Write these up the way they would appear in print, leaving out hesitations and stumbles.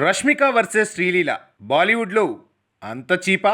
Rashmika versus Sreeleela బాలీవుడ్లో అంత చీపా?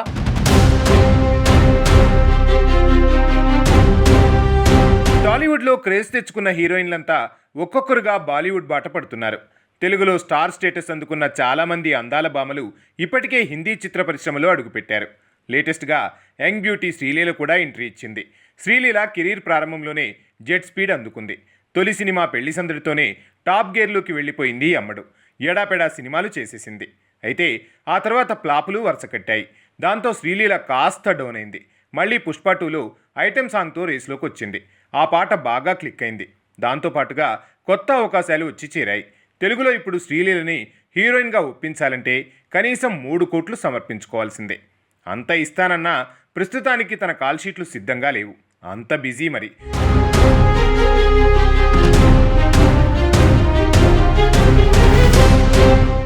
టాలీవుడ్లో క్రేజ్ తెచ్చుకున్న హీరోయిన్లంతా ఒక్కొక్కరుగా బాలీవుడ్ బాట పడుతున్నారు. తెలుగులో స్టార్ స్టేటస్ అందుకున్న చాలామంది అందాల భామలు ఇప్పటికే హిందీ చిత్ర పరిశ్రమలో అడుగుపెట్టారు. లేటెస్ట్గా యంగ్ బ్యూటీ శ్రీలీల కూడా ఎంట్రీ ఇచ్చింది. శ్రీలీల కెరీర్ ప్రారంభంలోనే జెట్ స్పీడ్ అందుకుంది. తొలి సినిమా పెళ్లి సందడితోనే టాప్ గేర్లోకి వెళ్ళిపోయింది అమ్మడు. ఎడాపెడా సినిమాలు చేసేసింది. అయితే ఆ తర్వాత ప్లాపులు వరుస కట్టాయి. దాంతో శ్రీలీల కాస్త డౌన్ అయింది. మళ్ళీ పుష్ప 2లో ఐటెం సాంగ్తో రేస్లోకి వచ్చింది. ఆ పాట బాగా క్లిక్ అయింది. దాంతోపాటుగా కొత్త అవకాశాలు వచ్చి చేరాయి. తెలుగులో ఇప్పుడు శ్రీలీలని హీరోయిన్గా ఒప్పించాలంటే కనీసం 3 కోట్లు సమర్పించుకోవాల్సిందే. అంత ఇస్తానన్నా ప్రస్తుతానికి తన కాల్షీట్లు సిద్ధంగా లేవు. అంత బిజీ మరి.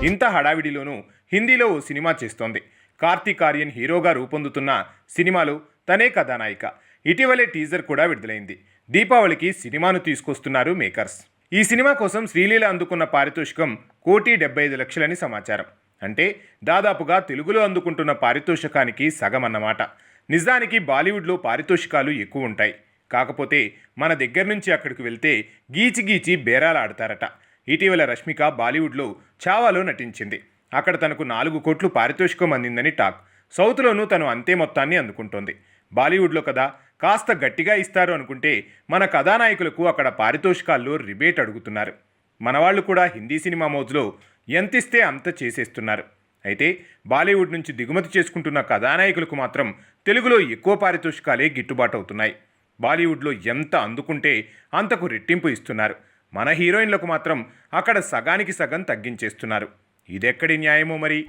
ఇంత హడావిడిలోనూ హిందీలో ఓ సినిమా చేస్తోంది. కార్తీక్ ఆర్యన్ హీరోగా రూపొందుతున్న సినిమాలో తనే కథానాయిక. ఇటీవలే టీజర్ కూడా విడుదలైంది. దీపావళికి సినిమాను తీసుకొస్తున్నారు మేకర్స్. ఈ సినిమా కోసం శ్రీలీల అందుకున్న పారితోషికం 1,75,00,000 సమాచారం. అంటే దాదాపుగా తెలుగులో అందుకుంటున్న పారితోషికానికి సగం అన్నమాట. నిజానికి బాలీవుడ్లో పారితోషికాలు ఎక్కువ ఉంటాయి. కాకపోతే మన దగ్గర నుంచి అక్కడికి వెళ్తే గీచి బేరాలు ఆడతారట. ఇటీవల రష్మిక బాలీవుడ్లో చావాలో నటించింది. అక్కడ తనకు 4 కోట్లు పారితోషికం అందిందని టాక్. సౌత్లోనూ తను అంతే మొత్తాన్ని అందుకుంటోంది. బాలీవుడ్లో కదా కాస్త గట్టిగా ఇస్తారు అనుకుంటే మన కథానాయకులకు అక్కడ పారితోషికాల్లో రిబేట్ అడుగుతున్నారు. మనవాళ్లు కూడా హిందీ సినిమా మోజులో ఎంతిస్తే అంత చేసేస్తున్నారు. అయితే బాలీవుడ్ నుంచి దిగుమతి చేసుకుంటున్న కథానాయకులకు మాత్రం తెలుగులో ఎక్కువ పారితోషికాలే గిట్టుబాటు అవుతున్నాయి. బాలీవుడ్లో ఎంత అందుకుంటే అంతకు రెట్టింపు ఇస్తున్నారు. మన హీరోయిన్లకు మాత్రం అక్కడ సగానికి సగం తగ్గించేస్తున్నారు. ఇదెక్కడి న్యాయమో మరి.